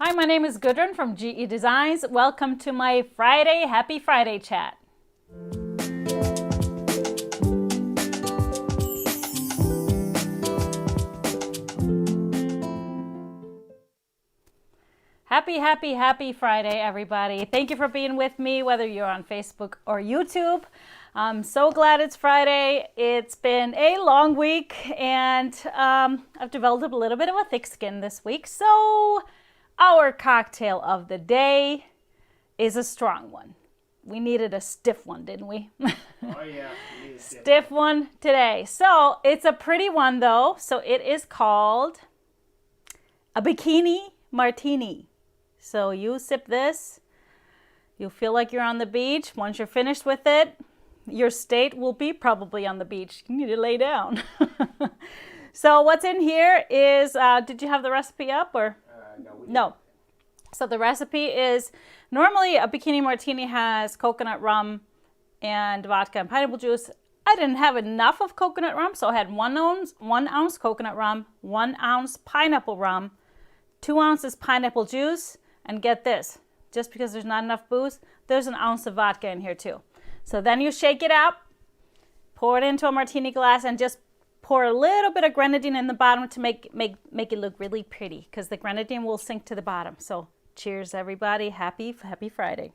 Hi, my name is Gudrun from GE Designs. Welcome to my Friday, Happy Friday chat. Happy Friday, everybody. Thank you for being with me, whether you're on Facebook or YouTube. I'm so glad it's Friday. It's been a long week, and I've developed a little bit of a thick skin this week. So our cocktail of the day is a strong one. We needed a stiff one, didn't we? Oh yeah, we need a Stiff one today. So it's a pretty one though. So it is called a bikini martini. So you sip this, you'll feel like you're on the beach. Once you're finished with it, your state will be probably on the beach. You need to lay down. So what's in here is, did you have the recipe up or? No. So the recipe is, normally a bikini martini has coconut rum and vodka and pineapple juice. I didn't have enough of coconut rum, so I had 1 ounce coconut rum, 1 ounce pineapple rum, 2 ounces pineapple juice, and get this, just because there's not enough booze, there's an ounce of vodka in here too. So then you shake it up, pour it into a martini glass, and just pour a little bit of grenadine in the bottom to make it look really pretty, because the grenadine will sink to the bottom. So cheers, everybody. Happy Friday.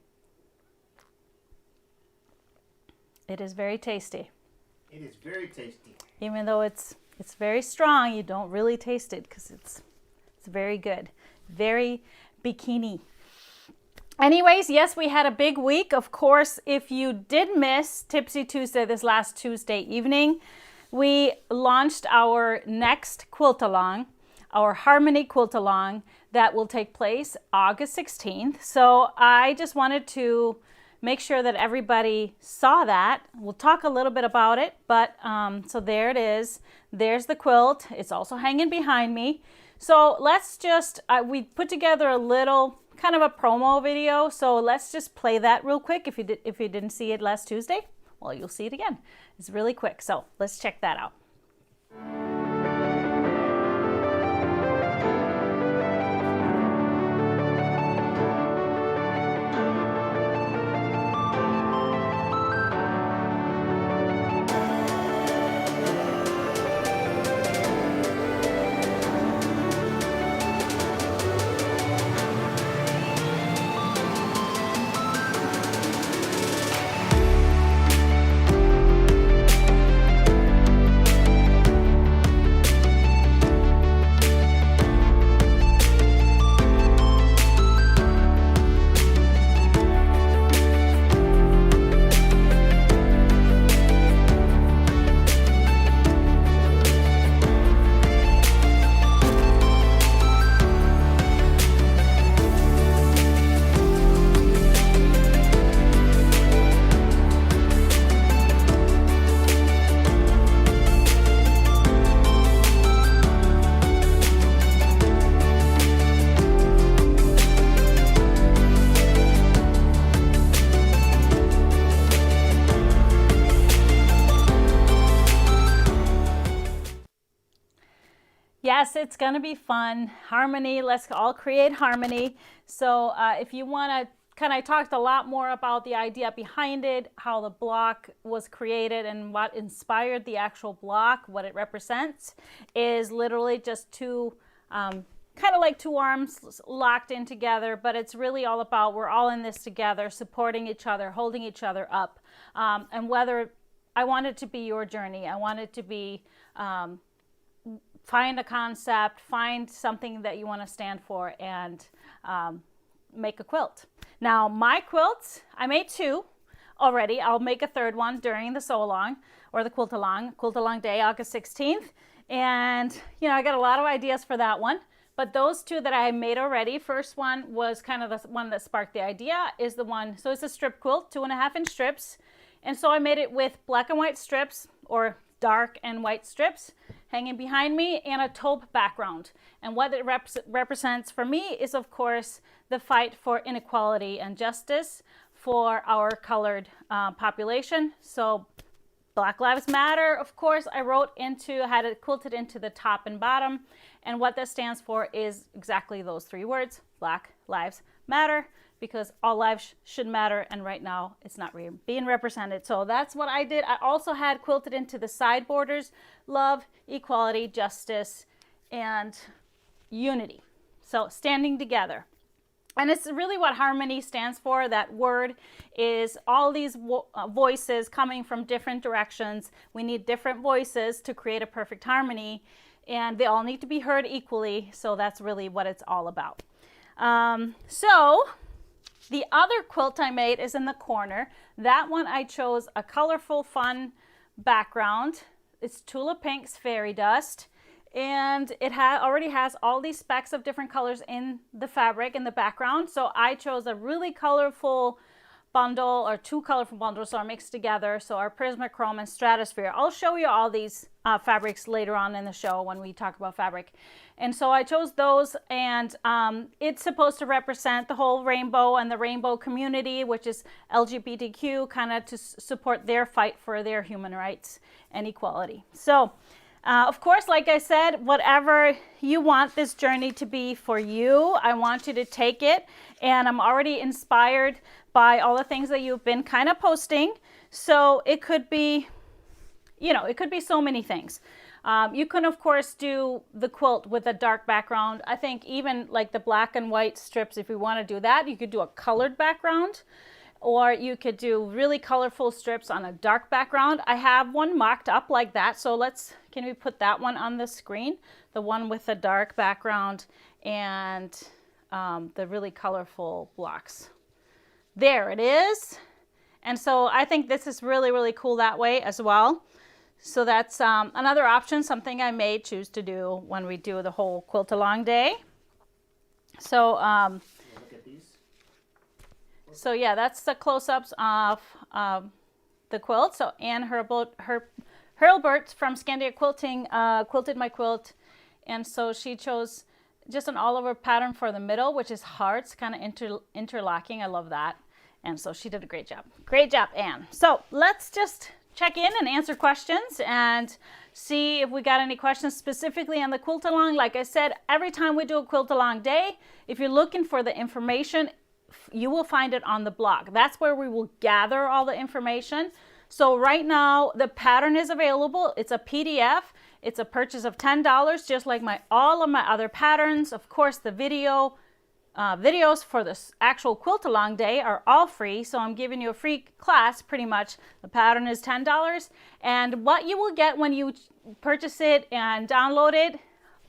It is very tasty. It is very tasty. Even though it's very strong, you don't really taste it because it's very good. Very bikini. Anyways, yes, we had a big week. Of course, if you did miss Tipsy Tuesday this last Tuesday evening, we launched our next quilt along, our Harmony quilt along, that will take place August 16th. So I just wanted to make sure that everybody saw that. We'll talk a little bit about it, but so there it is. There's the quilt. It's also hanging behind me. So let's just, we put together a little kind of a promo video. So let's just play that real quick. If you didn't see it last Tuesday, well, you'll see it again. It's really quick. So let's check that out. Yes, it's going to be fun. Harmony, let's all create harmony. So if you want to, I talked a lot more about the idea behind it, how the block was created and what inspired the actual block, what it represents, is literally just two, kind of like two arms locked in together, but it's really all about we're all in this together, supporting each other, holding each other up. And whether I want it to be your journey, I want it to be find a concept, find something that you want to stand for, and make a quilt. Now, my quilts, I made 2 already. I'll make a 3rd one during the sew along, or the quilt along day, August 16th. And, I got a lot of ideas for that one. But those 2 that I made already, first one was kind of the one that sparked the idea, is the one, so it's a strip quilt, 2.5-inch strips. And so I made it with black and white strips, or dark and white strips hanging behind me, and a taupe background. And what it represents for me is, of course, the fight for inequality and justice for our colored population. So Black Lives Matter, of course, I had it quilted into the top and bottom. And what that stands for is exactly those 3 words, Black Lives Matter, because all lives should matter. And right now it's not being represented. So that's what I did. I also had quilted into the side borders, love, equality, justice, and unity. So standing together. And it's really what harmony stands for. That word is all these voices coming from different directions. We need different voices to create a perfect harmony, and they all need to be heard equally. So that's really what it's all about. So the other quilt I made is in the corner. That one I chose a colorful, fun background. It's Tulip Pink's Fairy Dust. And it already has all these specks of different colors in the fabric in the background. So I chose a really colorful bundle, or 2 colorful bundles are mixed together. So our Prismachrome and Stratosphere. I'll show you all these fabrics later on in the show when we talk about fabric. And so I chose those, and it's supposed to represent the whole rainbow and the rainbow community, which is LGBTQ, kind of to support their fight for their human rights and equality. So of course, like I said, whatever you want this journey to be for you, I want you to take it. And I'm already inspired by all the things that you've been kind of posting. So it could be, it could be so many things. You can, of course, do the quilt with a dark background. I think even like the black and white strips, if you want to do that, you could do a colored background. Or you could do really colorful strips on a dark background. I have one mocked up like that. So can we put that one on the screen? The one with the dark background and the really colorful blocks. There it is. And so I think this is really, really cool that way as well. So that's another option, something I may choose to do when we do the whole quilt along day. So, look at these. So yeah, that's the close-ups of the quilt. So Anne Hurlbert from Scandia Quilting quilted my quilt. And so she chose just an all-over pattern for the middle, which is hearts, kind of interlocking. I love that. And so she did a great job. Great job, Anne. So let's just check in and answer questions and see if we got any questions specifically on the quilt along. Like I said, every time we do a quilt along day, if you're looking for the information, you will find it on the blog. That's where we will gather all the information. So right now the pattern is available. It's a PDF. It's a purchase of $10, just like all of my other patterns. Of course, the videos for this actual quilt along day are all free. So I'm giving you a free class pretty much. The pattern is $10. And what you will get when you purchase it and download it,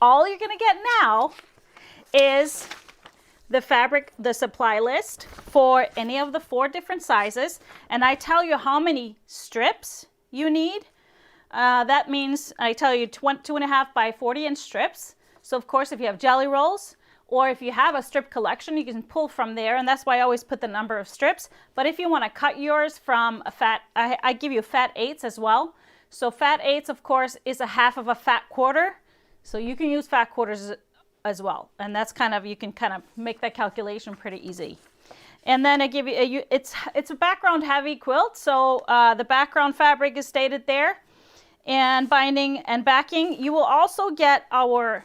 all you're going to get now is the fabric, the supply list for any of the 4 different sizes. And I tell you how many strips you need. That means I tell you 2.5 by 40 inch strips. So of course, if you have jelly rolls or if you have a strip collection, you can pull from there. And that's why I always put the number of strips. But if you want to cut yours from a fat, I give you fat 8s as well. So fat 8s, of course, is a half of a fat quarter. So you can use fat quarters as well. And that's you can kind of make that calculation pretty easy. And then I give you, it's a background heavy quilt. So the background fabric is stated there, and binding and backing. You will also get our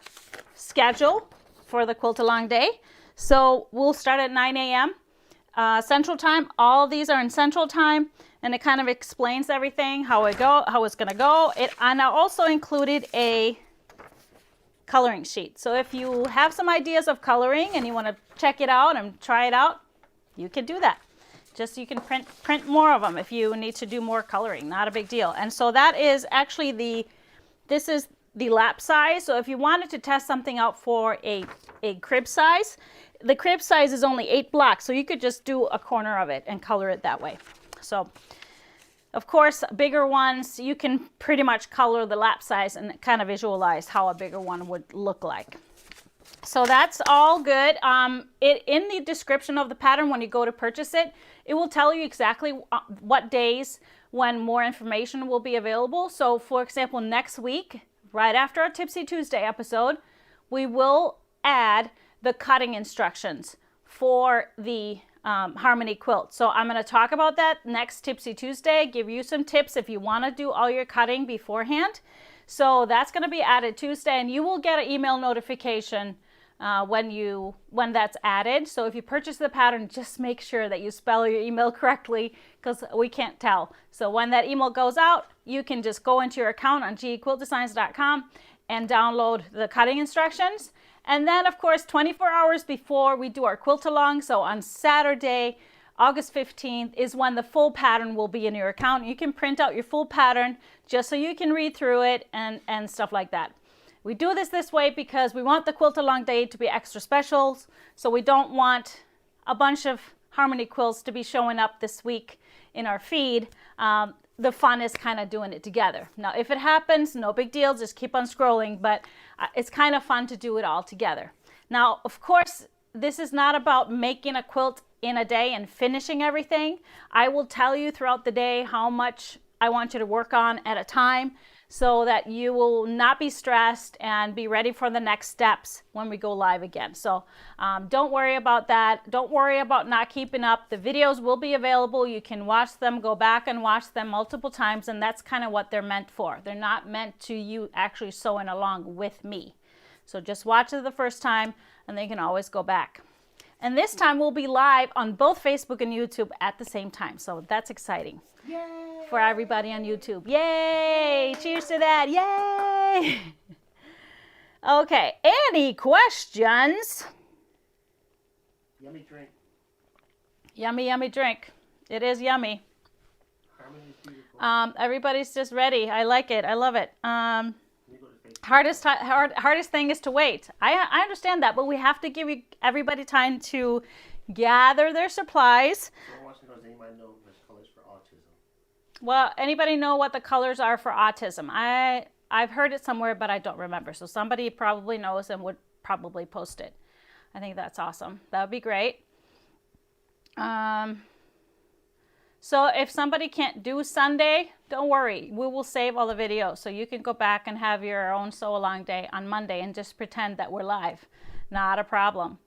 schedule for the quilt along day. So we'll start at 9 a.m. Central Time. All of these are in Central Time, and it kind of explains everything, how it's going to go. And I also included a coloring sheet. So if you have some ideas of coloring and you want to check it out and try it out, you can do that. Just you can print more of them if you need to do more coloring. Not a big deal. And so that is actually this is the lap size. So if you wanted to test something out for a crib size, the crib size is only 8 blocks. So you could just do a corner of it and color it that way. So of course, bigger ones, you can pretty much color the lap size and kind of visualize how a bigger one would look like. So that's all good. In the description of the pattern, when you go to purchase it, it will tell you exactly what days when more information will be available. So for example, next week, right after our Tipsy Tuesday episode, we will add the cutting instructions for the Harmony quilt. So I'm going to talk about that next Tipsy Tuesday, give you some tips if you want to do all your cutting beforehand. So that's going to be added Tuesday, and you will get an email notification when that's added. So if you purchase the pattern, just make sure that you spell your email correctly, because we can't tell. So when that email goes out, you can just go into your account on gequiltdesigns.com and download the cutting instructions. And then, of course, 24 hours before we do our quilt along, so on Saturday, August 15th, is when the full pattern will be in your account. You can print out your full pattern just so you can read through it and stuff like that. We do this way because we want the quilt along day to be extra special, so we don't want a bunch of Harmony quilts to be showing up this week in our feed. The fun is kind of doing it together. Now, if it happens, no big deal, just keep on scrolling, but it's kind of fun to do it all together. Now, of course, this is not about making a quilt in a day and finishing everything. I will tell you throughout the day how much I want you to work on at a time, so that you will not be stressed and be ready for the next steps when we go live again. So don't worry about that. Don't worry about not keeping up. The videos will be available. You can watch them, go back and watch them multiple times, and that's kind of what they're meant for. They're not meant to you actually sewing along with me. So just watch it the first time, and then you can always go back. And this time we'll be live on both Facebook and YouTube at the same time. So that's exciting. Yay! For everybody on YouTube. Yay! Cheers to that. Yay! Okay, any questions? Yummy drink. Yummy, yummy drink. It is yummy. Harmony is beautiful. Everybody's just ready. I like it. I love it. Hardest thing is to wait. I understand that, but we have to give everybody time to gather their supplies. Someone wants to know, does anybody know there's colors for autism? Well, anybody know what the colors are for autism? I've heard it somewhere, but I don't remember. So somebody probably knows and would probably post it. I think that's awesome. That would be great. So if somebody can't do Sunday, don't worry. We will save all the videos, so you can go back and have your own sew along day on Monday and just pretend that we're live. Not a problem.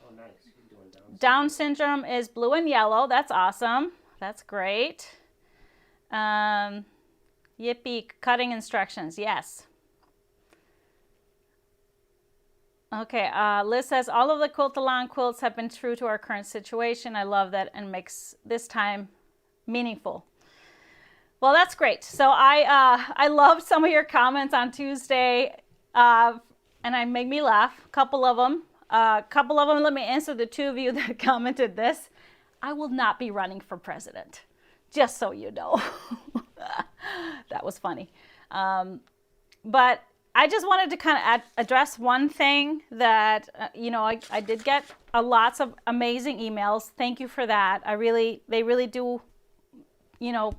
Oh, nice. You're doing Down syndrome is blue and yellow. That's awesome. That's great. Yippee, cutting instructions. Yes. Okay, Liz says, all of the quilt along quilts have been true to our current situation. I love that and makes this time meaningful. Well, that's great. So I loved some of your comments on Tuesday, and it made me laugh. A couple of them, let me answer the two of you that commented this. I will not be running for president, just so you know. That was funny. But I just wanted to kind of address one thing that, I did get lots of amazing emails. Thank you for that. They really do,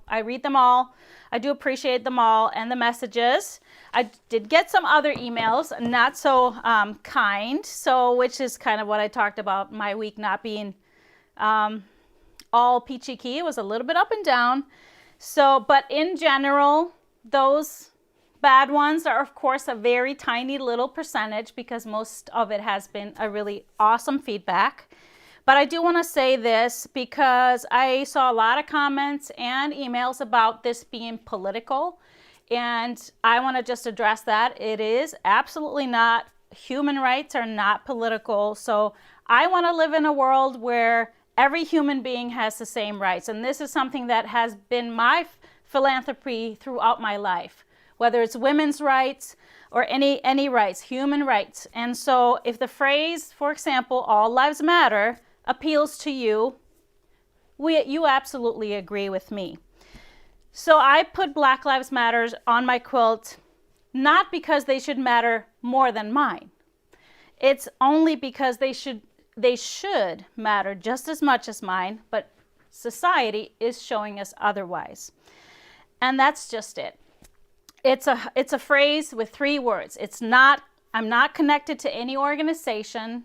I read them all. I do appreciate them all and the messages. I did get some other emails, not so kind, which is kind of what I talked about, my week not being all peachy key. It was a little bit up and down. So, but in general, those bad ones are, of course, a very tiny little percentage because most of it has been a really awesome feedback. But I do want to say this because I saw a lot of comments and emails about this being political, and I want to just address that. It is absolutely not. Human rights are not political. So I want to live in a world where every human being has the same rights, and this is something that has been my philanthropy throughout my life, whether it's women's rights or any rights, human rights. And so if the phrase, for example, all lives matter, appeals to you, you absolutely agree with me. So I put Black Lives Matter on my quilt, not because they should matter more than mine. It's only because they should matter just as much as mine, but society is showing us otherwise. And that's just it. It's a phrase with 3 words. I'm not connected to any organization,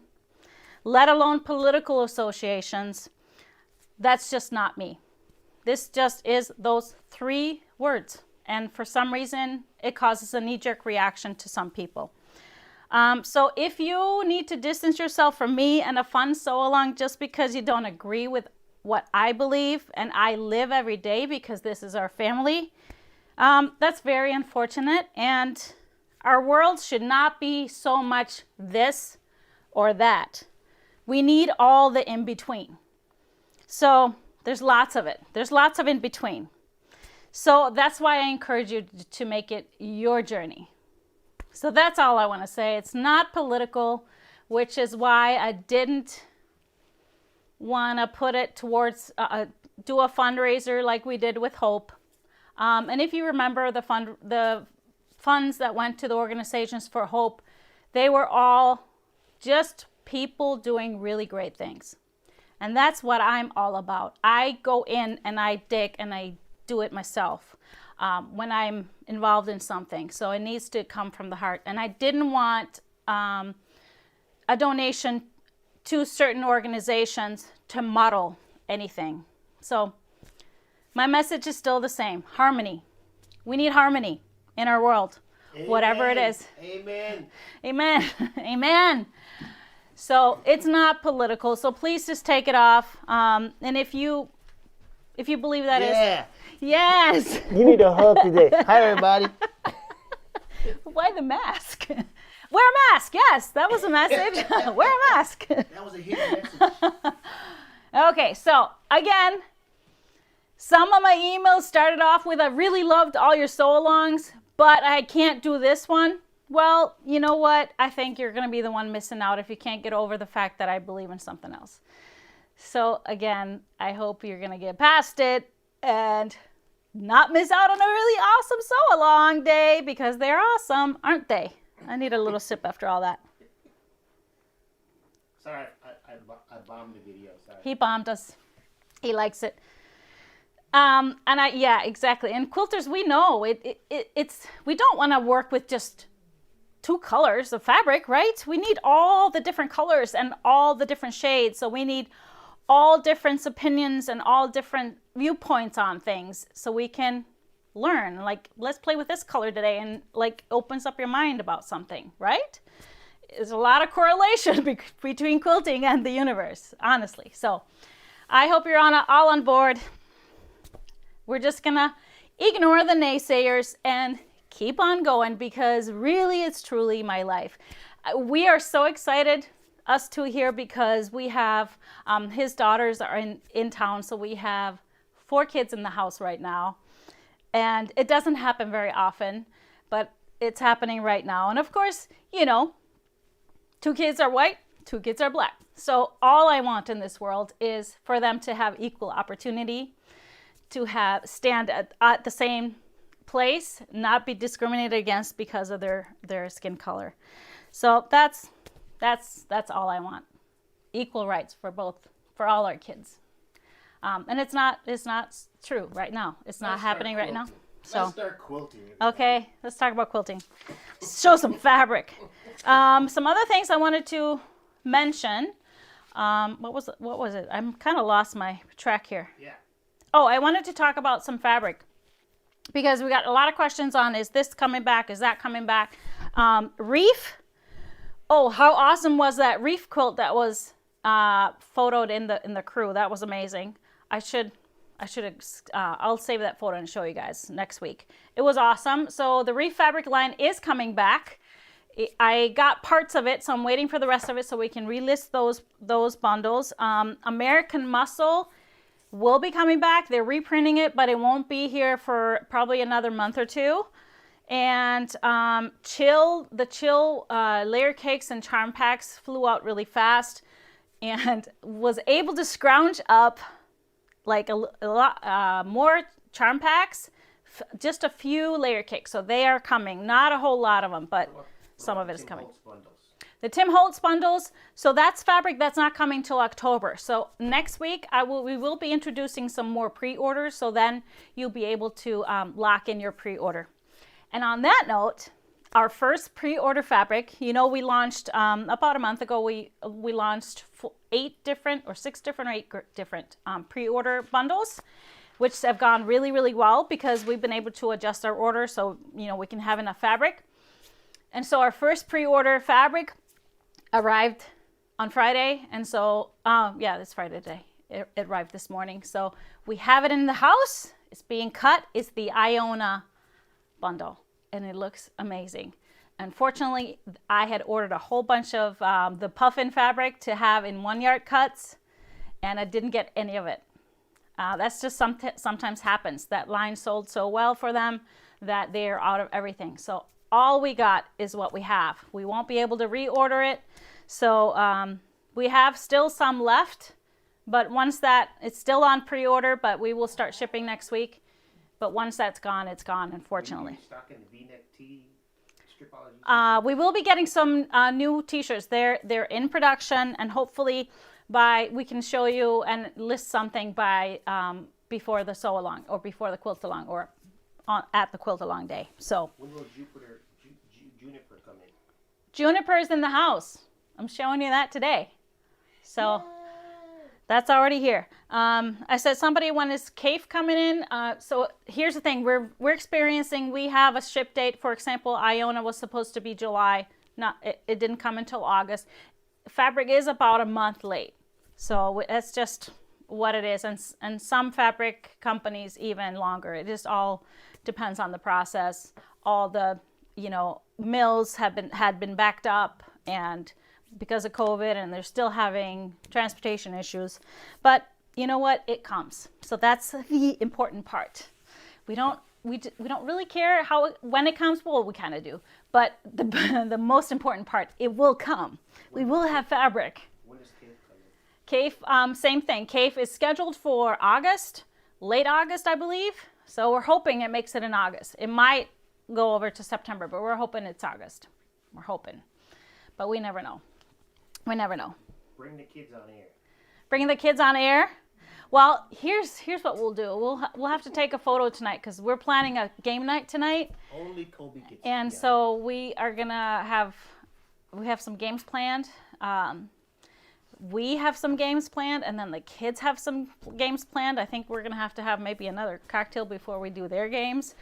let alone political associations. That's just not me. This just is those 3 words. And for some reason, it causes a knee-jerk reaction to some people. So if you need to distance yourself from me and a fun sew along just because you don't agree with what I believe and I live every day because this is our family, that's very unfortunate. And our world should not be so much this or that. We need all the in between. So there's lots of it. There's lots of in between. So that's why I encourage you to make it your journey. So that's all I want to say. It's not political, which is why I didn't want to put it towards, do a fundraiser like we did with Hope. And if you remember the funds that went to the organizations for Hope, they were all just people doing really great things. And that's what I'm all about. I go in and I dig and I do it myself when I'm involved in something. So it needs to come from the heart. And I didn't want a donation to certain organizations to muddle anything. So my message is still the same. Harmony. We need harmony in our world, amen. Whatever it is. Amen. Amen. Amen. So it's not political. So please just take it off. And if you believe that is. Yes. You need a hug today. Hi, everybody. Why the mask? Wear a mask. Yes, that was a message. Wear a mask. That was a hidden message. Okay, so again, some of my emails started off with I really loved all your sew-alongs, but I can't do this one. Well, you know what? I think you're going to be the one missing out if you can't get over the fact that I believe in something else. So again, I hope you're going to get past it and not miss out on a really awesome sew-along day because they're awesome, aren't they? I need a little sip after all that. Sorry, I bombed the video. Sorry. He bombed us. He likes it. Yeah, exactly. And quilters, we know it's we don't want to work with just 2 colors of fabric, right? We need all the different colors and all the different shades. So we need all different opinions and all different viewpoints on things so we can learn. Like, let's play with this color today, and like opens up your mind about something, right? There's a lot of correlation between quilting and the universe, honestly. So I hope you're all on board. We're just gonna ignore the naysayers and keep on going because really it's truly my life. We are so excited, us two here, because we have his daughters are in town, so we have 4 kids in the house right now. And it doesn't happen very often, but it's happening right now. And of course, you know, 2 kids are white, 2 kids are black. So all I want in this world is for them to have equal opportunity, to stand at the same place, not be discriminated against because of their skin color. So that's all I want. Equal rights for all our kids. And it's not true right now. It's not happening right now. So let's start quilting. Okay, let's talk about quilting. Show some fabric. Some other things I wanted to mention. What was it? I'm kind of lost my track here. Yeah. Oh, I wanted to talk about some fabric because we got a lot of questions on, is this coming back? Is that coming back? Reef. Oh, how awesome was that reef quilt that was photoed in the crew? That was amazing. I'll save that photo and show you guys next week. It was awesome. So the reef fabric line is coming back. I got parts of it, so I'm waiting for the rest of it so we can relist those bundles. American Muscle will be coming back. They're reprinting it, but it won't be here for probably another month or 2. And the chill layer cakes and charm packs flew out really fast, and was able to scrounge up like a lot more charm packs, just a few layer cakes. So they are coming, not a whole lot of them, but some of it is coming. The Tim Holtz bundles, so that's fabric that's not coming till October. So next week we will be introducing some more pre-orders, so then you'll be able to lock in your pre-order. And on that note, our first pre-order fabric, you know, we launched about a month ago, we launched 8 different pre-order bundles, which have gone really, really well because we've been able to adjust our order so, you know, we can have enough fabric. And so our first pre-order fabric arrived on Friday. And so, yeah, it's Friday today. It arrived this morning. So we have it in the house. It's being cut. It's the Iona bundle, and it looks amazing. Unfortunately, I had ordered a whole bunch of the puffin fabric to have in 1 yard cuts, and I didn't get any of it. That's just sometimes happens. That line sold so well for them that they're out of everything. So all we got is what we have. We won't be able to reorder it. So we have still some left, but once that, it's still on pre-order, but we will start shipping next week. But once that's gone, it's gone, unfortunately. Stocking the V-neck tee, stripology? We will be getting some new t-shirts. They're in production, and hopefully we can show you and list something by before the sew along or before the quilt along or at the quilt along day. So when will Juniper come in? Juniper is in the house. I'm showing you that today. So that's already here. I said somebody, when is Cafe coming in? So here's the thing. We're experiencing, we have a ship date. For example, Iona was supposed to be July. It didn't come until August. Fabric is about a month late. So that's just what it is. And some fabric companies even longer. It just all depends on the process. All the, mills had been backed up, and because of COVID, and they're still having transportation issues. But you know what? It comes. So that's the important part. We don't really care when it comes. Well, we kind of do. But the most important part, it will come. We will have fabric. When does Cafe come in? Cafe, same thing. Cafe is scheduled for August, late August, I believe. So we're hoping it makes it in August. It might go over to September, but we're hoping it's August. We're hoping. But we never know. We never know. Bring the kids on air. Bringing the kids on air? Well, here's what we'll do. We'll have to take a photo tonight because we're planning a game night tonight. Only Kobe gets. And so we are gonna have some games planned. We have some games planned, and then the kids have some games planned. I think we're gonna have to have maybe another cocktail before we do their games.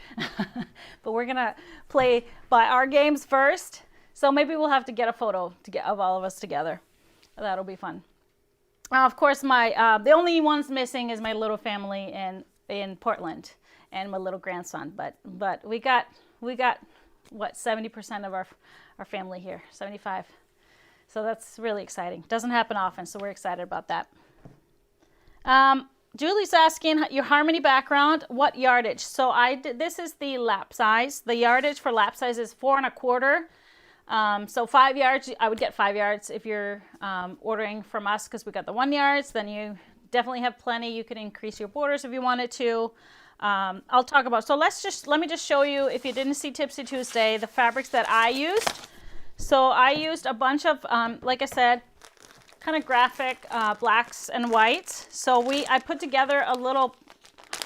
But we're gonna play by our games first. So maybe we'll have to get a photo of all of us together. That'll be fun. Of course, the only ones missing is my little family in Portland and my little grandson. But we got what, 70% of our family here, 75. So that's really exciting. Doesn't happen often, so we're excited about that. Julie's asking your harmony background, what yardage? So this is the lap size. The yardage for lap size is 4 1/4. So 5 yards, I would get 5 yards if you're ordering from us, because we got the 1 yards. Then you definitely have plenty. You could increase your borders if you wanted to. I'll talk about, so let me just show you, if you didn't see Tipsy Tuesday, the fabrics that I used. So I used a bunch of, like I said, kind of graphic blacks and whites. So I put together a little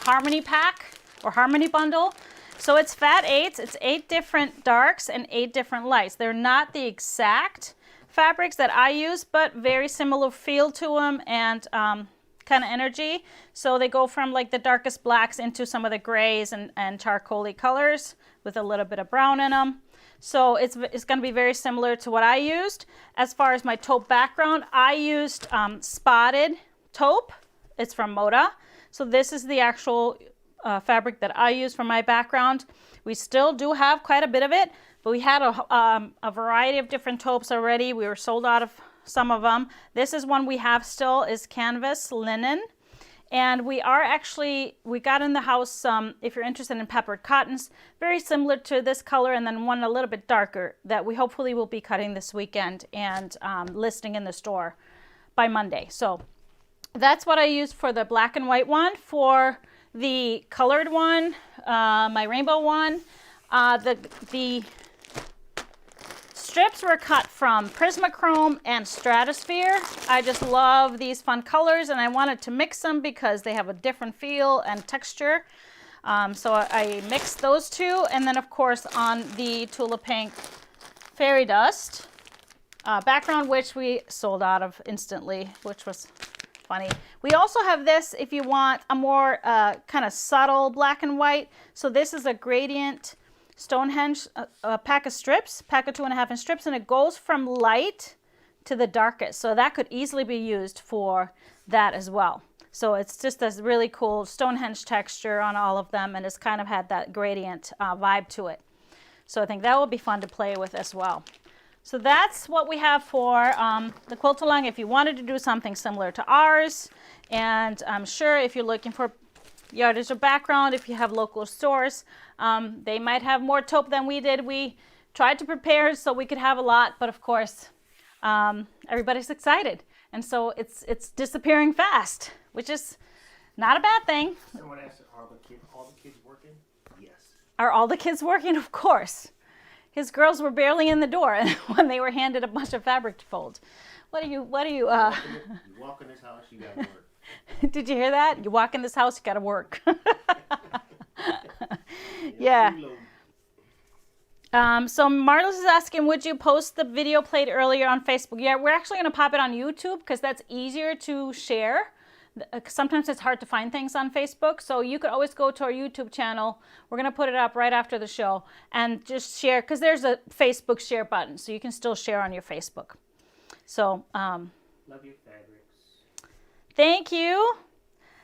harmony pack or harmony bundle. So it's fat 8s. It's 8 different darks and 8 different lights. They're not the exact fabrics that I use, but very similar feel to them and kind of energy. So they go from like the darkest blacks into some of the grays and charcoaly colors with a little bit of brown in them. So it's going to be very similar to what I used. As far as my taupe background, I used spotted taupe. It's from Moda. So this is the actual fabric that I use for my background. We still do have quite a bit of it, but we had a variety of different taupes already. We were sold out of some of them. This is one we have still, is canvas linen. And we got in the house, if you're interested in peppered cottons, very similar to this color, and then one a little bit darker that we hopefully will be cutting this weekend and listing in the store by Monday. So that's what I used for the black and white one. For the colored one, my rainbow one, the strips were cut from Prismachrome and Stratosphere. I just love these fun colors, and I wanted to mix them because they have a different feel and texture. So I mixed those two, and then of course on the Tulip Pink Fairy Dust background, which we sold out of instantly, which was funny. We also have this if you want a more kind of subtle black and white. So this is a gradient Stonehenge, a pack of strips, pack of 2.5-inch strips, and it goes from light to the darkest. So that could easily be used for that as well. So it's just this really cool Stonehenge texture on all of them, and it's kind of had that gradient vibe to it. So I think that will be fun to play with as well. So that's what we have for the quilt-along. If you wanted to do something similar to ours, and I'm sure if you're looking for yardage or background, if you have local stores, they might have more taupe than we did. We tried to prepare so we could have a lot, but of course, everybody's excited. And so it's disappearing fast, which is not a bad thing. Someone asked, are all the kids working? Yes. Are all the kids working? Of course. His girls were barely in the door when they were handed a bunch of fabric to fold. You walk in this house, you gotta work. Did you hear that? You walk in this house, you gotta work. Yeah. So Marlos is asking, would you post the video played earlier on Facebook? Yeah, we're actually going to pop it on YouTube because that's easier to share. Sometimes it's hard to find things on Facebook, so you could always go to our YouTube channel. We're going to put it up right after the show and just share, because there's a Facebook share button, so you can still share on your Facebook. So, love your fabrics. Thank you.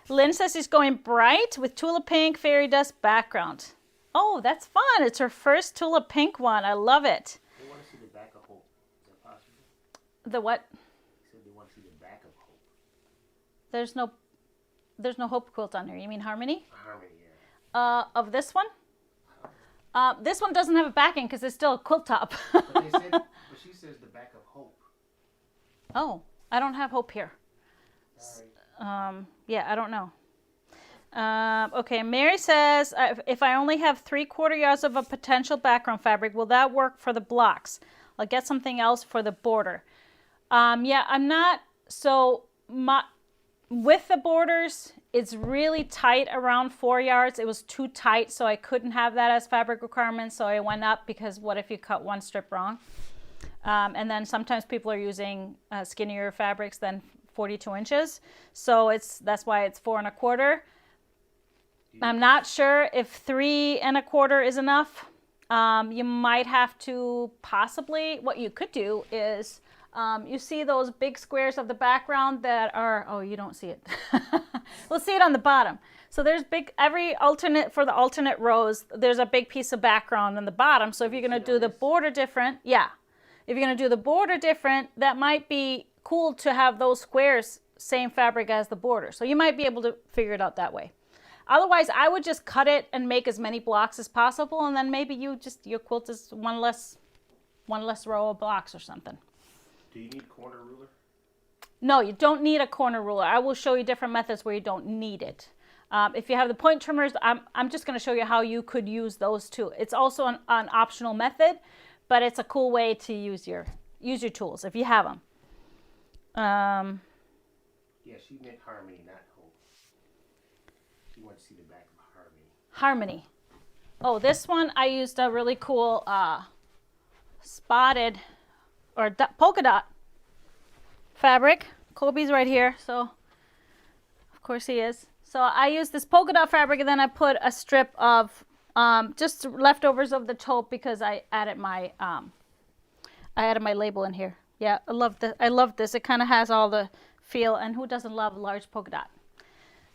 Lynn says she's going bright with Tulip Pink fairy dust background. Oh, that's fun. It's her first Tulip Pink one. I love it. They want to see the back of Hope. Is that possible? The what? They said they want to see the back of Hope. There's no Hope quilt on there. You mean Harmony? Harmony, yeah. Of this one? This one doesn't have a backing because it's still a quilt top. But she says the back of Hope. Oh, I don't have Hope here. Sorry. Yeah, I don't know. Okay, Mary says, if I only have 3/4 yards of a potential background fabric, will that work for the blocks? I'll get something else for the border. Yeah, I'm not, so with the borders, it's really tight around 4 yards. It was too tight, so I couldn't have that as fabric requirement, so I went up because what if you cut one strip wrong? And then sometimes people are using skinnier fabrics than 42 inches, so that's why it's 4 1/4. I'm not sure if 3 1/4 is enough. You might have to possibly, what you could do is, you see those big squares of the background that are, oh, you don't see it. We'll see it on the bottom. So there's for the alternate rows, there's a big piece of background on the bottom. So if you're going to do the border different, yeah. If you're going to do the border different, that might be cool to have those squares, same fabric as the border. So you might be able to figure it out that way. Otherwise, I would just cut it and make as many blocks as possible, and then maybe your quilt is one less row of blocks or something. Do you need corner ruler? No, you don't need a corner ruler. I will show you different methods where you don't need it. If you have the point trimmers, I'm just going to show you how you could use those too. It's also an optional method, but it's a cool way to use your tools if you have them. Yeah, she meant Harmony, not Hope. She wants to see the back of Harmony. Harmony. Oh, this one I used a really cool spotted or polka dot fabric. Kobe's right here, so of course he is. So I used this polka dot fabric, and then I put a strip of just leftovers of the taupe because I added my label in here. Yeah, I love this. It kind of has all the feel, and who doesn't love large polka dot?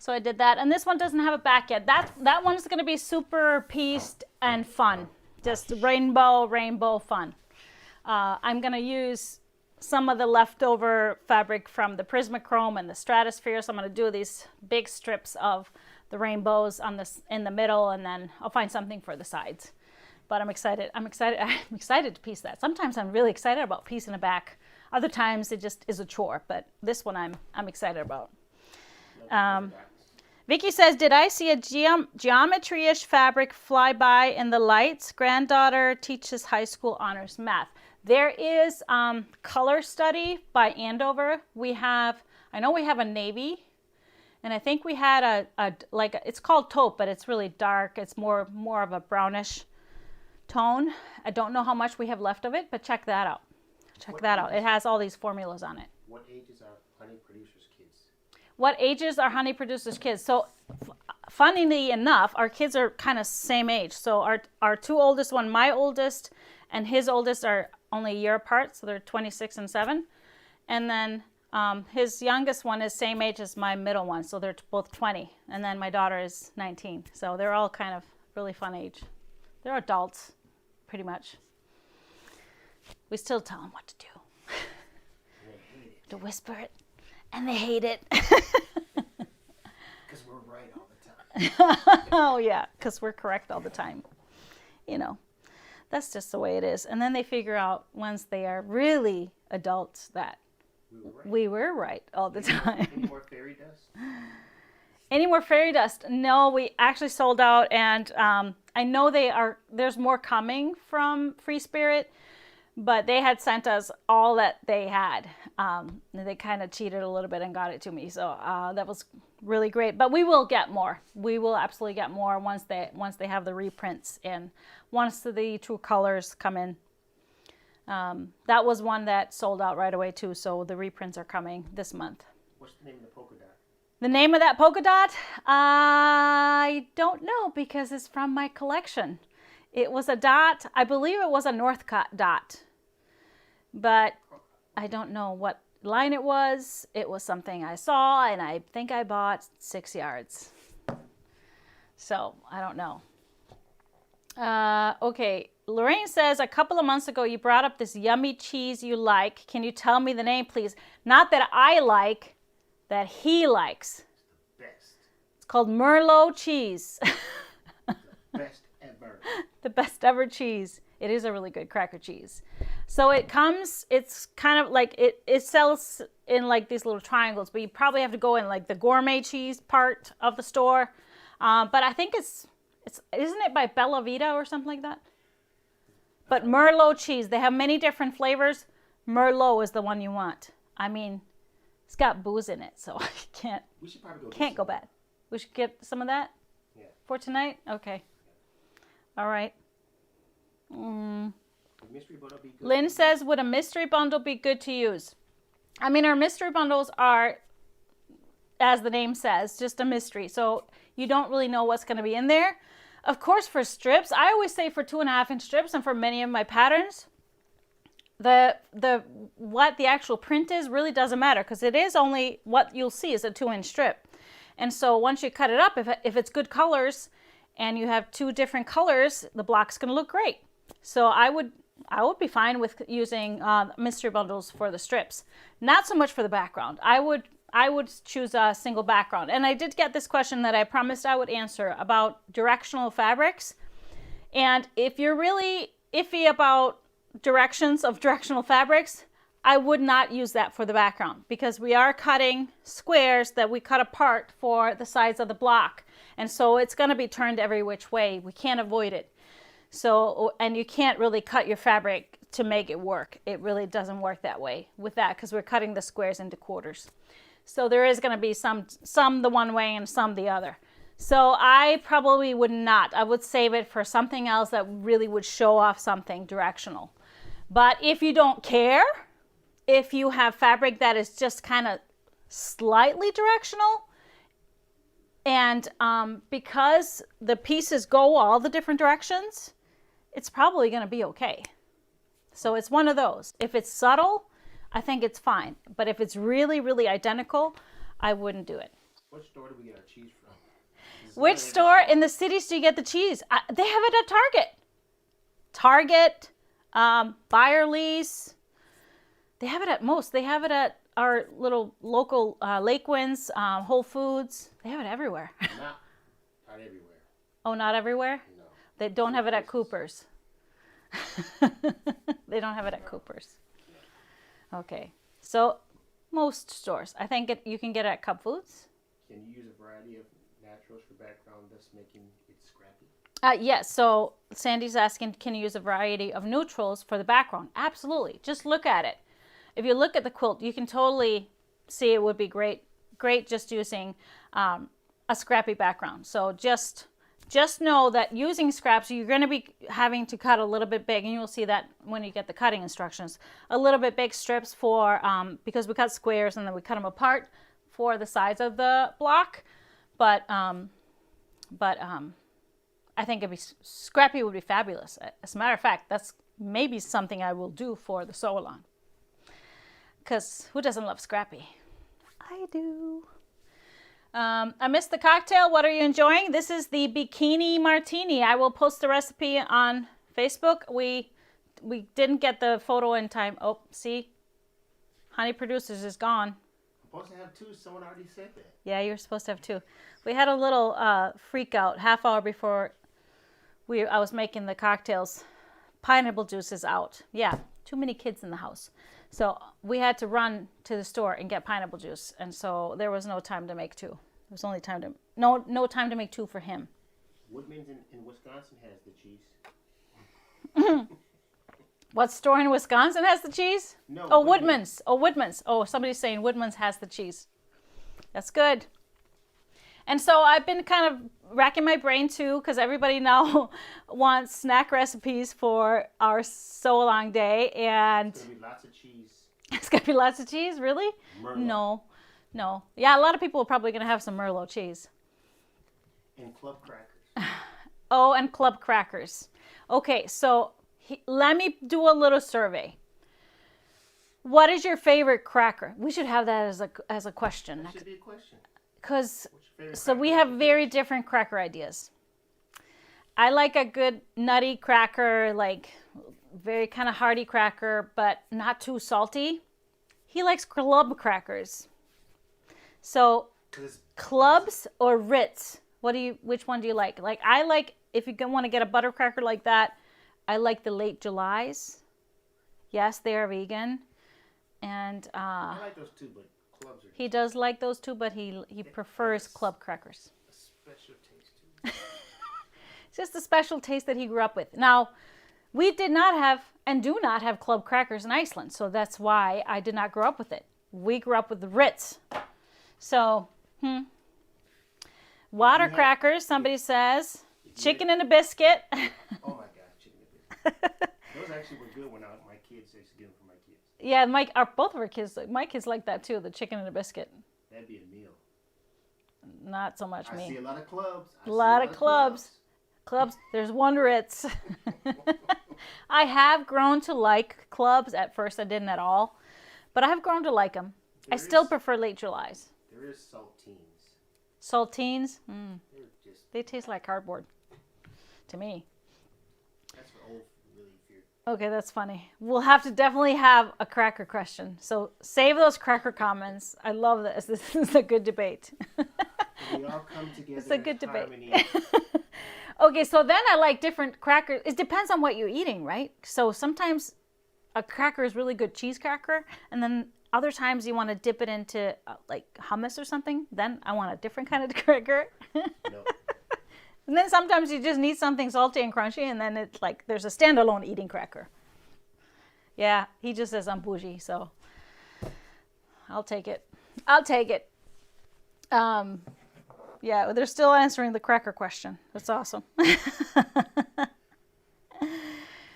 So I did that, and this one doesn't have a back yet. That one's going to be super pieced and fun, just rainbow fun. I'm going to use some of the leftover fabric from the Prismachrome and the Stratosphere, so I'm going to do these big strips of the rainbows in the middle, and then I'll find something for the sides. But I'm excited to piece that. Sometimes I'm really excited about piecing it back. Other times it just is a chore, but this one I'm excited about. Vicky says, did I see a geometry-ish fabric fly by in the lights? Granddaughter teaches high school honors math. There is color study by Andover. I know we have a navy, and I think we had it's called taupe, but it's really dark. It's more of a brownish tone. I don't know how much we have left of it, but check that out. It has all these formulas on it. What ages are honey producers' kids? What ages are honey producers' kids? So funnily enough, our kids are kind of same age. So our two oldest one, my oldest and his oldest, are only a year apart. So they're 26 and 7. And then his youngest one is same age as my middle one. So they're both 20. And then my daughter is 19. So they're all kind of really fun age. They're adults, pretty much. We still tell them what to do. To whisper it. And they hate it. Because we're right all the time. Oh, yeah, because we're correct all the time. You know, that's just the way it is. And then they figure out once they are really adults that we were right all the time. Any more fairy dust? Any more fairy dust? No, we actually sold out. And I know there's more coming from Free Spirit. But they had sent us all that they had. They kind of cheated a little bit and got it to me. So that was really great. But we will get more. We will absolutely get more once they have the reprints in. Once the true colors come in. That was one that sold out right away too. So the reprints are coming this month. What's the name of the polka dot? The name of that polka dot? I don't know because it's from my collection. It was a dot. I believe it was a Northcott dot. But I don't know what line it was. It was something I saw, and I think I bought 6 yards. So I don't know. Okay, Lorraine says, a couple of months ago, you brought up this yummy cheese you like. Can you tell me the name, please? Not that I like, that he likes. It's the best. It's called Merlot cheese. The best ever. The best ever cheese. It is a really good cracker cheese. So it's kind of like, it sells in like these little triangles, but you probably have to go in like the gourmet cheese part of the store. But I think isn't it by Bella Vita or something like that? But Merlot cheese, they have many different flavors. Merlot is the one you want. I mean, it's got booze in it, so I We should probably can't go bad. We should get some of that for tonight? Okay. All right. Mystery bundle be good. Lynn says, would a mystery bundle be good to use? I mean, our mystery bundles are, as the name says, just a mystery. So you don't really know what's going to be in there. Of course, for strips, I always say for 2.5-inch strips, and for many of my patterns, what the actual print is really doesn't matter, because it is only what you'll see is a 2-inch strip. And so once you cut it up, if it's good colors and you have 2 different colors, the block's going to look great. So I would be fine with using mystery bundles for the strips. Not so much for the background. I would choose a single background. And I did get this question that I promised I would answer about directional fabrics. And if you're really iffy about directions of directional fabrics, I would not use that for the background, because we are cutting squares that we cut apart for the sides of the block. And so it's going to be turned every which way. We can't avoid it. So, and you can't really cut your fabric to make it work. It really doesn't work that way with that, because we're cutting the squares into quarters. So there is going to be some the one way and some the other. So I probably would not. I would save it for something else that really would show off something directional. But if you don't care, if you have fabric that is just kind of slightly directional, and because the pieces go all the different directions, it's probably going to be okay. So it's one of those. If it's subtle, I think it's fine. But if it's really, really identical, I wouldn't do it. What store do we get our cheese from? Which store in the cities do you get the cheese? They have it at Target, Byerly's. They have it at most. They have it at our little local Lake Winds, Whole Foods. They have it everywhere. Not everywhere. Oh, not everywhere? No. They don't have it at Cooper's. They don't have it at Cooper's. Okay. So most stores. I think you can get it at Cub Foods. Can you use a variety of naturals for background, thus making it scrappy? Yes. So Sandy's asking, can you use a variety of neutrals for the background? Absolutely. Just look at it. If you look at the quilt, you can totally see it would be great just using a scrappy background. So just know that using scraps, you're going to be having to cut a little bit big, and you'll see that when you get the cutting instructions. A little bit big strips for, because we cut squares and then we cut them apart for the sides of the block. But But I think scrappy would be fabulous. As a matter of fact, that's maybe something I will do for the sew along. Because who doesn't love scrappy? I do. I missed the cocktail. What are you enjoying? This is the bikini martini. I will post the recipe on Facebook. We didn't get the photo in time. Oh, see? Honey Producers is gone. I'm supposed to have 2. Someone already said that. Yeah, you're supposed to have 2. We had a little freak out half hour before I was making the cocktails. Pineapple juice is out. Yeah, too many kids in the house. So we had to run to the store and get pineapple juice. And so there was no time to make 2. There was only time to, no time to make 2 for him. Woodman's in Wisconsin has the cheese. What store in Wisconsin has the cheese? No. Oh, Woodman's. Oh, Woodman's. Oh, somebody's saying Woodman's has the cheese. That's good. And so I've been kind of racking my brain too, because everybody now wants snack recipes for our sew along day. And It's going to be lots of cheese. It's going to be lots of cheese? Really? Merlot. No. Yeah, a lot of people are probably going to have some Merlot cheese. And club crackers. Oh, and club crackers. Okay, so let me do a little survey. What is your favorite cracker? We should have that as a question. That should be a question. Because so we have very different cracker ideas. I like a good nutty cracker, like very kind of hearty cracker, but not too salty. He likes club crackers. So clubs or Ritz? Which one do you like? Like I like, if you want to get a butter cracker like that, I like the Late Julys. Yes, they are vegan. And I like those too, but clubs are... He does like those too, but he prefers club crackers. A special taste too. It's just a special taste that he grew up with. Now, we did not have and do not have club crackers in Iceland, so that's why I did not grow up with it. We grew up with the Ritz. So, water crackers, somebody says. Chicken and a biscuit. Oh my God, chicken and biscuit. Those actually were good when my kids used to get them for my kids. Yeah, both of our kids, my kids like that too, the chicken and a biscuit. That'd be a meal. Not so much me. I see a lot of clubs. A lot of clubs. There's one Ritz. I have grown to like clubs. At first I didn't at all, but I have grown to like them. I still prefer Late Julys. There is saltines. Saltines? They They taste like cardboard to me. That's for old, really feared. Okay, that's funny. We'll have to definitely have a cracker question. So save those cracker comments. I love this. This is a good debate. We all come together. It's a good debate. Harmony. Okay, so then I like different crackers. It depends on what you're eating, right? So sometimes a cracker is really good cheese cracker, and then other times you want to dip it into like hummus or something. Then I want a different kind of cracker. No. And then sometimes you just need something salty and crunchy, and then it's like there's a standalone eating cracker. Yeah, he just says I'm bougie, so I'll take it. Yeah, they're still answering the cracker question. That's awesome.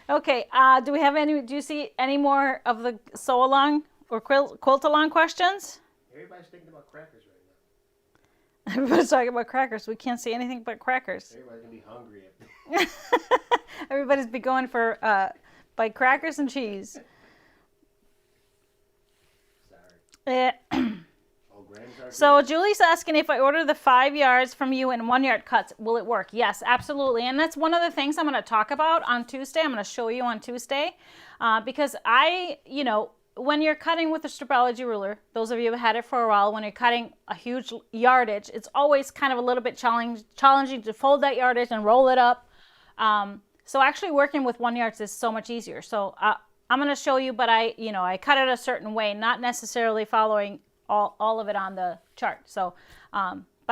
Okay, do you see any more of the sew along or quilt along questions? Everybody's thinking about crackers right now. Everybody's talking about crackers. We can't see anything but crackers. Everybody's gonna be hungry after. Everybody's be going for by crackers and cheese. Sorry. So Julie's asking if I order the 5 yards from you in 1 yard cuts, will it work? Yes, absolutely. And that's one of the things I'm going to talk about on Tuesday. I'm going to show you on Tuesday because when you're cutting with a stripology ruler, those of you who have had it for a while, when you're cutting a huge yardage, it's always kind of a little bit challenging to fold that yardage and roll it up. So actually working with 1 yard is so much easier. So I'm going to show you, but I cut it a certain way, not necessarily following all of it on the chart. So, but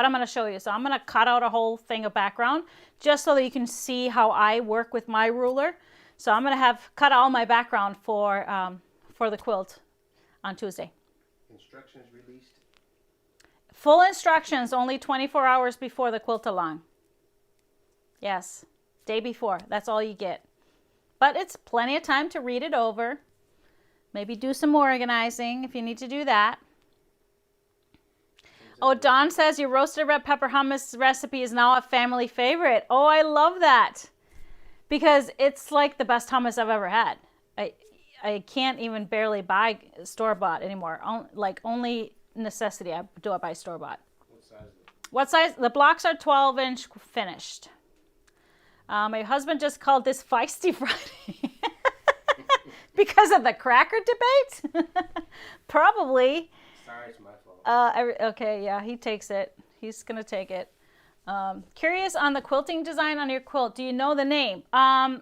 I'm going to show you. So I'm going to cut out a whole thing of background just so that you can see how I work with my ruler. So I'm going to have cut all my background for the quilt on Tuesday. Instructions released? Full instructions only 24 hours before the quilt along. Yes, day before. That's all you get. But it's plenty of time to read it over. Maybe do some more organizing if you need to do that. Oh, Don says your roasted red pepper hummus recipe is now a family favorite. Oh, I love that. Because it's like the best hummus I've ever had. I can't even barely buy store-bought anymore. Only necessity I do it by store-bought. What size is it? What size? The blocks are 12-inch finished. My husband just called this Feisty Friday. Because of the cracker debate? Probably. Sorry, it's my fault. Okay, yeah, he takes it. He's going to take it. Curious on the quilting design on your quilt. Do you know the name? I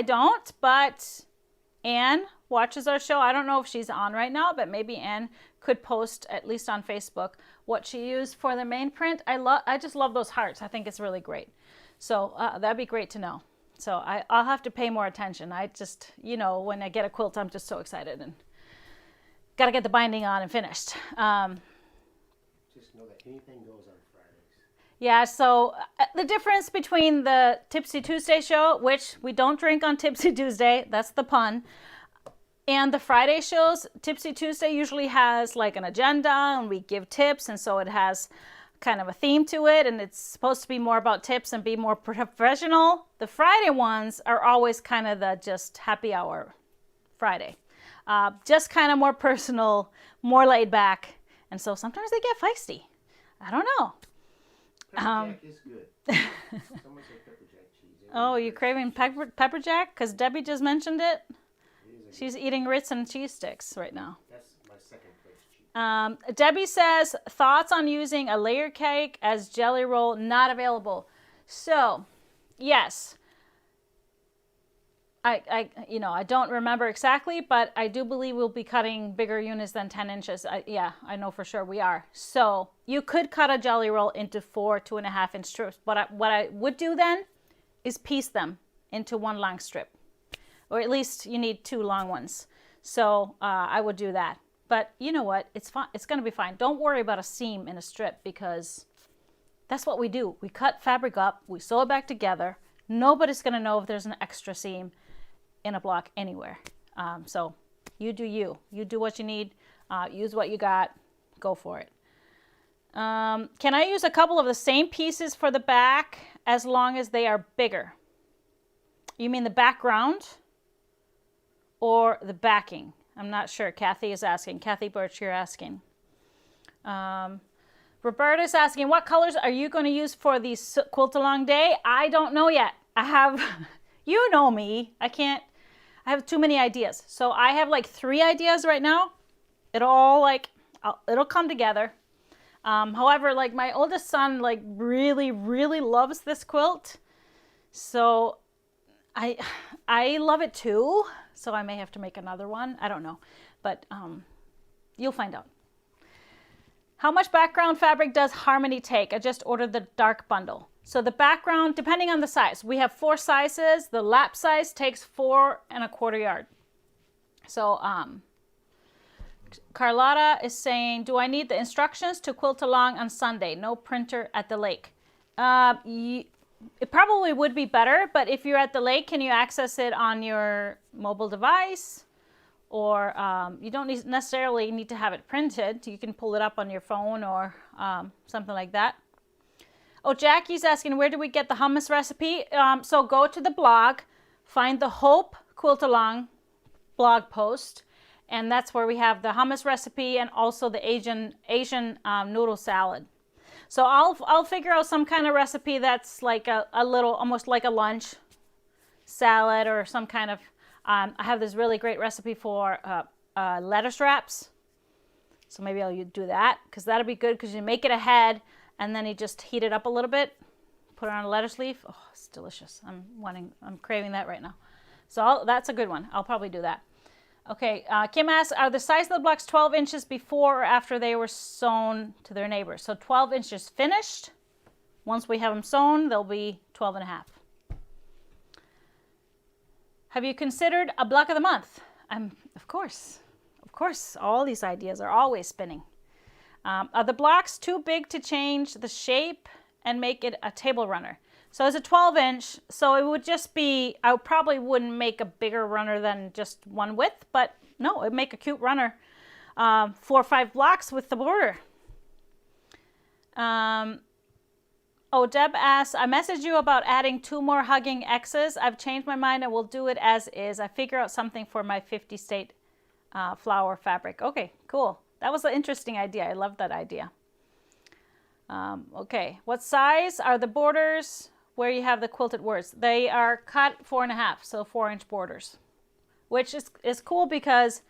don't, but Anne watches our show. I don't know if she's on right now, but maybe Anne could post, at least on Facebook, what she used for the main print. I just love those hearts. I think it's really great. So that'd be great to know. So I'll have to pay more attention. I just, when I get a quilt, I'm just so excited and got to get the binding on and finished. Just know that anything goes on Fridays. Yeah, so the difference between the Tipsy Tuesday show, which we don't drink on Tipsy Tuesday, that's the pun, and the Friday shows, Tipsy Tuesday usually has like an agenda and we give tips, and so it has kind of a theme to it, and it's supposed to be more about tips and be more professional. The Friday ones are always kind of the just happy hour Friday. Just kind of more personal, more laid back, and so sometimes they get feisty. I don't know. Pepper jack is good. Someone said pepper jack cheese. Oh, you craving pepper jack? Because Debbie just mentioned it. She's eating Ritz and cheese sticks right now. That's my second place cheese. Debbie says, thoughts on using a layer cake as jelly roll not available. So, yes. I don't remember exactly, but I do believe we'll be cutting bigger units than 10 inches. I know for sure we are. So you could cut a jelly roll into 4 2.5-inch strips. But what I would do then is piece them into one long strip. Or at least you need 2 long ones. So I would do that. But you know what? It's fine. It's going to be fine. Don't worry about a seam in a strip, because that's what we do. We cut fabric up. We sew it back together. Nobody's going to know if there's an extra seam in a block anywhere. So you do you. You do what you need. Use what you got. Go for it. Can I use a couple of the same pieces for the back as long as they are bigger? You mean the background or the backing? I'm not sure. Kathy is asking. Kathy Birch, you're asking. Roberta's asking, what colors are you going to use for the quilt along day? I don't know yet. I have, you know me. I have too many ideas. So I have like 3 ideas right now. It'll come together. However, like my oldest son, like really, really loves this quilt. So I love it too. So I may have to make another one. I don't know, but you'll find out. How much background fabric does Harmony take? I just ordered the dark bundle. So the background, depending on the size, we have 4 sizes. The lap size takes 4 1/4 yard. So Carlotta is saying, do I need the instructions to quilt along on Sunday? No printer at the lake. It probably would be better, but if you're at the lake, can you access it on your mobile device? Or you don't necessarily need to have it printed. You can pull it up on your phone or something like that. Oh, Jackie's asking, where do we get the hummus recipe? So go to the blog, find the Hope Quilt Along blog post, and that's where we have the hummus recipe and also the Asian noodle salad. So I'll figure out some kind of recipe that's like a little, almost like a lunch salad or some kind of, I have this really great recipe for lettuce wraps. So maybe I'll do that, because that'll be good, because you make it ahead and then you just heat it up a little bit, put it on a lettuce leaf. Oh, it's delicious. I'm craving that right now. So that's a good one. I'll probably do that. Okay, Kim asks, are the size of the blocks 12 inches before or after they were sewn to their neighbors? So 12 inches finished. Once we have them sewn, they'll be 12.5. Have you considered a block of the month? Of course, all these ideas are always spinning. Are the blocks too big to change the shape and make it a table runner? So it's a 12-inch, so it would just be, I probably wouldn't make a bigger runner than just one width, but no, it'd make a cute runner. 4 or 5 blocks with the border. Oh, Deb asks, I messaged you about adding 2 more hugging X's. I've changed my mind and will do it as is. I figure out something for my 50 state flower fabric. Okay, cool. That was an interesting idea. I love that idea. Okay, what size are the borders where you have the quilted words? They are cut 4.5, so 4-inch borders, which is cool because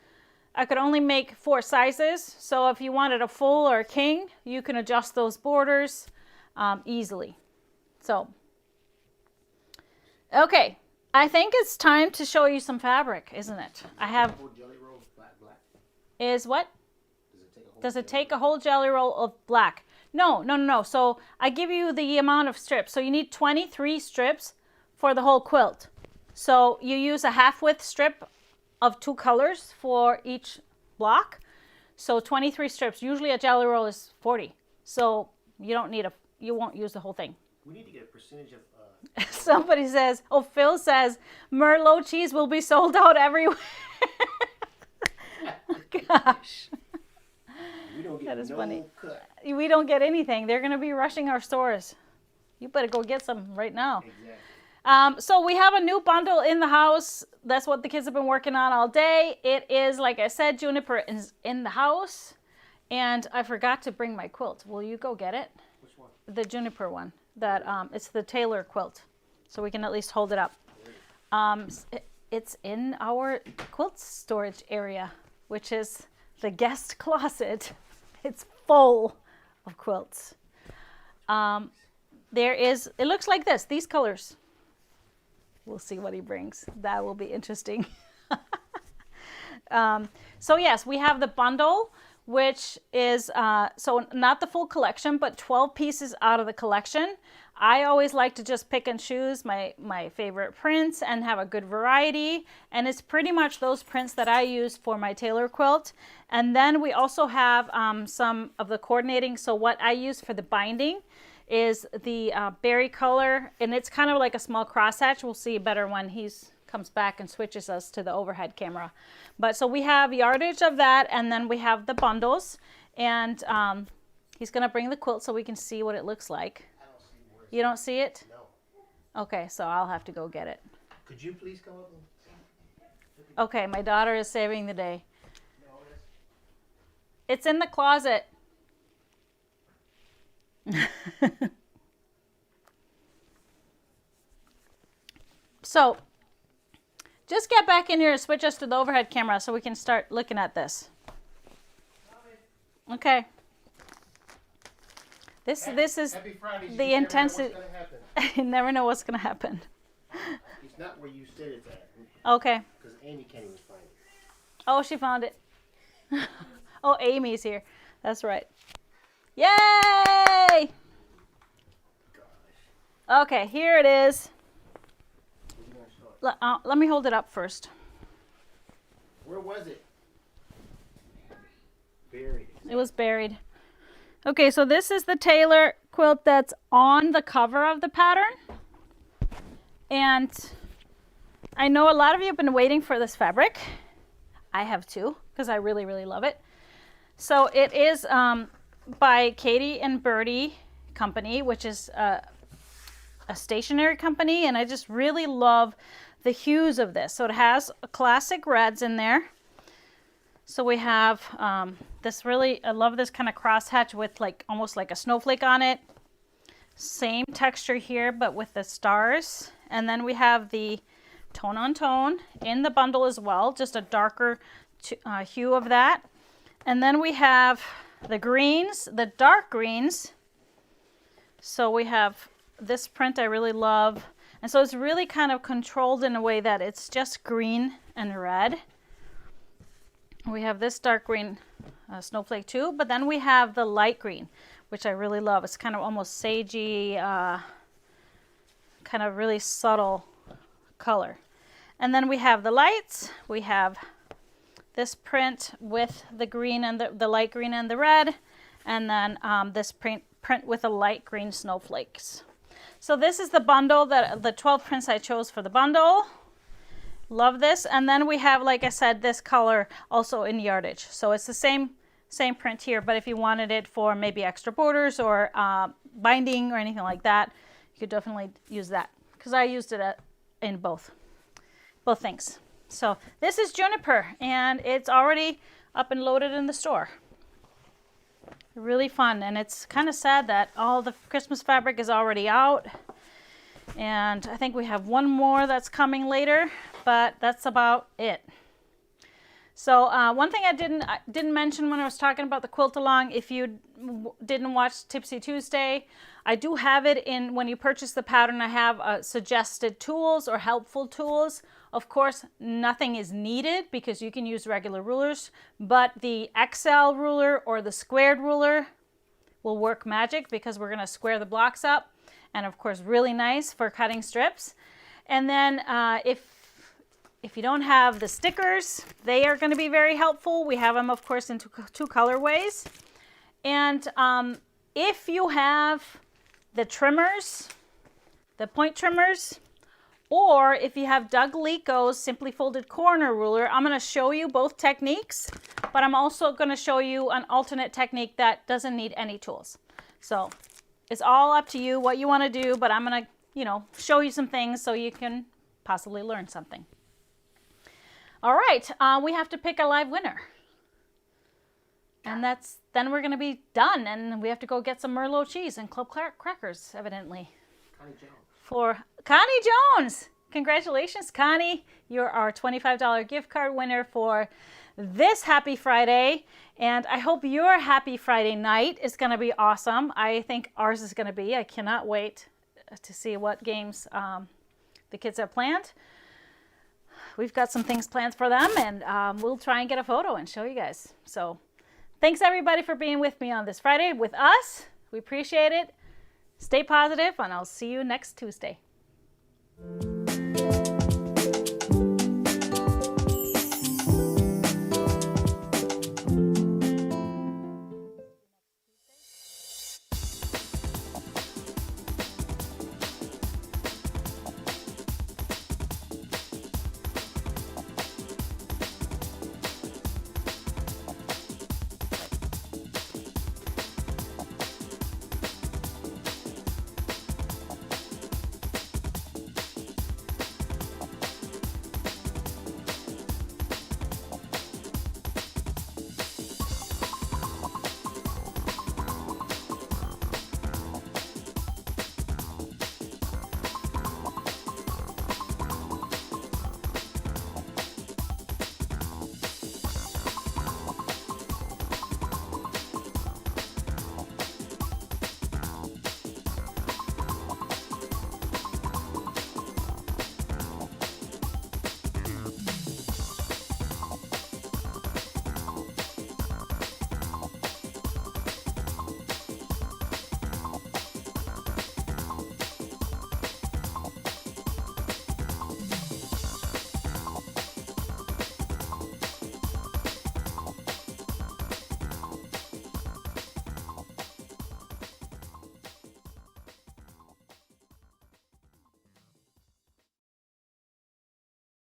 I could only make 4 sizes. So if you wanted a full or a king, you can adjust those borders easily. So, okay, I think it's time to show you some fabric, isn't it? I have. Is what? Does it take a whole jelly roll of black? No, no, no, no. So I give you the amount of strips. So you need 23 strips for the whole quilt. So you use a half-width strip of 2 colors for each block. So 23 strips. Usually a jelly roll is 40. So you won't use the whole thing. We need to get a percentage of... Somebody says, oh, Phil says, Merlot cheese will be sold out everywhere. Gosh. We don't get That is no funny. cut. We don't get anything. They're going to be rushing our stores. You better go get some right now. Exactly. So we have a new bundle in the house. That's what the kids have been working on all day. It is, like I said, Juniper is in the house. And I forgot to bring my quilt. Will you go get it? Which one? The Juniper one. That it's the Taylor quilt. So we can at least hold it up. It's in our quilt storage area, which is the guest closet. It's full of quilts. It looks like this, these colors. We'll see what he brings. That will be interesting. So yes, we have the bundle, which is, so not the full collection, but 12 pieces out of the collection. I always like to just pick and choose my favorite prints and have a good variety. And it's pretty much those prints that I use for my Taylor quilt. And then we also have some of the coordinating. So what I use for the binding is the berry color. And it's kind of like a small crosshatch. We'll see better when he comes back and switches us to the overhead camera. But so we have yardage of that. And then we have the bundles. And he's going to bring the quilt so we can see what it looks like. You don't see it? No. Okay, so I'll have to go get it. Could you please come up and... Okay, my daughter is saving the day. It's in the closet. So, just get back in here and switch us to the overhead camera so we can start looking at this. Okay. This is the intensity. You never know what's going to happen. It's not where you said it's at. Okay. Because Amy can't even find it. Oh, she found it. Oh, Amy's here. That's right. Yay! Okay, here it is. Let me hold it up first. Where was it? Buried. It was buried. Okay, so this is the Taylor quilt that's on the cover of the pattern. And I know a lot of you have been waiting for this fabric. I have too, because I really, really love it. So it is by Katie and Birdie Company, which is a stationery company. And I just really love the hues of this. So it has classic reds in there. So we have this really, I love this kind of crosshatch with like almost like a snowflake on it. Same texture here, but with the stars. And then we have the tone on tone in the bundle as well, just a darker hue of that. And then we have the greens, the dark greens. So we have this print I really love. And so it's really kind of controlled in a way that it's just green and red. We have this dark green snowflake too, but then we have the light green, which I really love. It's kind of almost sagey, kind of really subtle color. And then we have the lights. We have this print with the green and the light green and the red, and then this print with the light green snowflakes. So this is the bundle, the 12 prints I chose for the bundle. Love this. And then we have, like I said, this color also in yardage. So it's the same Same print here, but if you wanted it for maybe extra borders or binding or anything like that, you could definitely use that, because I used it in both things. So this is Juniper, and it's already up and loaded in the store. Really fun, and it's kind of sad that all the Christmas fabric is already out, and I think we have one more that's coming later, but that's about it. So one thing I didn't mention when I was talking about the quilt along, if you didn't watch Tipsy Tuesday, I do have it in, when you purchase the pattern, I have suggested tools or helpful tools. Of course, nothing is needed because you can use regular rulers, but the XL ruler or the squared ruler will work magic, because we're going to square the blocks up, and of course really nice for cutting strips. And then if you don't have the stickers, they are going to be very helpful. We have them, of course, in two colorways. And if you have the trimmers, the point trimmers, or if you have Doug Lico's Simply Folded Corner ruler, I'm going to show you both techniques, but I'm also going to show you an alternate technique that doesn't need any tools. So it's all up to you what you want to do, but I'm going to, show you some things so you can possibly learn something. All right, we have to pick a live winner. And then we're going to be done, and we have to go get some Merlot cheese and club crackers, evidently. Connie Jones. For Connie Jones. Congratulations, Connie. You're our $25 gift card winner for this Happy Friday. And I hope your Happy Friday night is going to be awesome. I think ours is going to be. I cannot wait to see what games the kids have planned. We've got some things planned for them, and we'll try and get a photo and show you guys. So thanks, everybody, for being with me on this Friday with us. We appreciate it. Stay positive, and I'll see you next Tuesday.